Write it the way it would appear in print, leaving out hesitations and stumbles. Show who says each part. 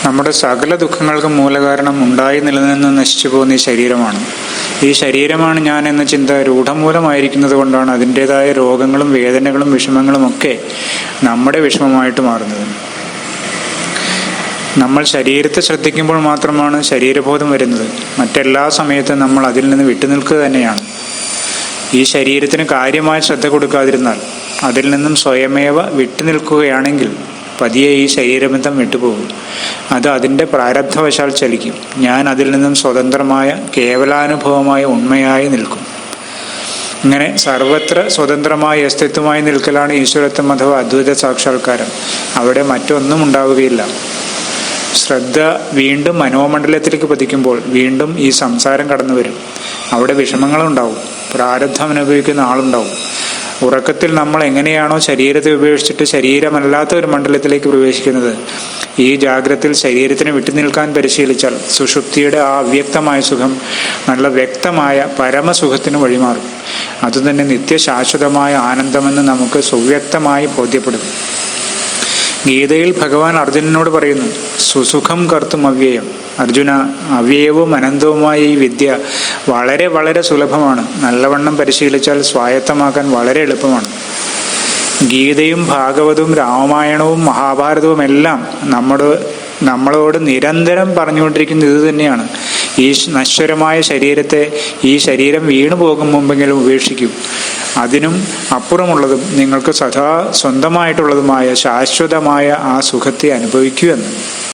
Speaker 1: നമ്മുടെ സകല ദുഃഖങ്ങൾക്കും മൂലകാരണം ഉണ്ടായി നിലനിന്ന് നശിച്ചു പോകുന്ന ഈ ശരീരമാണ്. ഈ ശരീരമാണ് ഞാൻ എന്ന ചിന്ത രൂഢമൂലമായിരിക്കുന്നത് കൊണ്ടാണ് അതിൻ്റെതായ രോഗങ്ങളും വേദനകളും വിഷമങ്ങളും ഒക്കെ നമ്മുടെ വിഷമമായിട്ട് മാറുന്നത്. നമ്മൾ ശരീരത്തെ ശ്രദ്ധിക്കുമ്പോൾ മാത്രമാണ് ശരീരബോധം വരുന്നത്. മറ്റെല്ലാ സമയത്തും നമ്മൾ അതിൽ നിന്ന് വിട്ടുനിൽക്കുക തന്നെയാണ്. ഈ ശരീരത്തിന് കാര്യമായ ശ്രദ്ധ കൊടുക്കാതിരുന്നാൽ, അതിൽ നിന്നും സ്വയമേവ വിട്ടുനിൽക്കുകയാണെങ്കിൽ പതിയെ ഈ ശരീരബന്ധം വിട്ടുപോകും. അത് അതിൻ്റെ പ്രാരബ്ധവശാൽ ചലിക്കും. ഞാൻ അതിൽ നിന്നും സ്വതന്ത്രമായ കേവലാനുഭവമായ ഉണ്മയായി നിൽക്കും. ഇങ്ങനെ സർവത്ര സ്വതന്ത്രമായ അസ്തിത്വമായി നിൽക്കലാണ് ഈശ്വരത്വം അഥവാ അദ്വൈത സാക്ഷാത്കാരം. അവിടെ മറ്റൊന്നും ഉണ്ടാവുകയില്ല. ശ്രദ്ധ വീണ്ടും മനോമണ്ഡലത്തിലേക്ക് പതിക്കുമ്പോൾ വീണ്ടും ഈ സംസാരം കടന്നു വരും. അവിടെ വിഷമങ്ങളുണ്ടാവും, പ്രാരബ്ധം അനുഭവിക്കുന്ന ആളുണ്ടാവും. ഉറക്കത്തിൽ നമ്മൾ എങ്ങനെയാണോ ശരീരത്തെ ഉപേക്ഷിച്ചിട്ട് ശരീരമല്ലാത്ത ഒരു മണ്ഡലത്തിലേക്ക് പ്രവേശിക്കുന്നത്, ഈ ജാഗ്രതയിൽ ശരീരത്തിന് വിട്ടുനിൽക്കാൻ പരിശീലിച്ചാൽ സുഷുപ്തിയുടെ ആ അവ്യക്തമായ സുഖം നല്ല വ്യക്തമായ പരമസുഖത്തിന് വഴിമാറും. അതുതന്നെ നിത്യശാശ്വതമായ ആനന്ദമെന്ന് നമുക്ക് സുവ്യക്തമായി ബോധ്യപ്പെടും. ഗീതയിൽ ഭഗവാൻ അർജുനനോട് പറയുന്നു, സുസുഖം കർത്തും അവ്യയം. അർജുന, അവ്യയവും അനന്തവുമായ ഈ വിദ്യ വളരെ വളരെ സുലഭമാണ്. നല്ലവണ്ണം പരിശീലിച്ചാൽ സ്വായത്തമാക്കാൻ വളരെ എളുപ്പമാണ്. ഗീതയും ഭാഗവതവും രാമായണവും മഹാഭാരതവും എല്ലാം നമ്മളോട് നിരന്തരം പറഞ്ഞുകൊണ്ടിരിക്കുന്നത് ഇത് തന്നെയാണ്. ഈ നശ്വരമായ ശരീരത്തെ ഈ ശരീരം വീണു പോകും മുമ്പെങ്കിലും ഉപേക്ഷിക്കും. അതിനും അപ്പുറമുള്ളതും നിങ്ങൾക്ക് സദാ സ്വന്തമായിട്ടുള്ളതുമായ ശാശ്വതമായ ആ സുഖത്തെ അനുഭവിക്കൂ എന്ന്.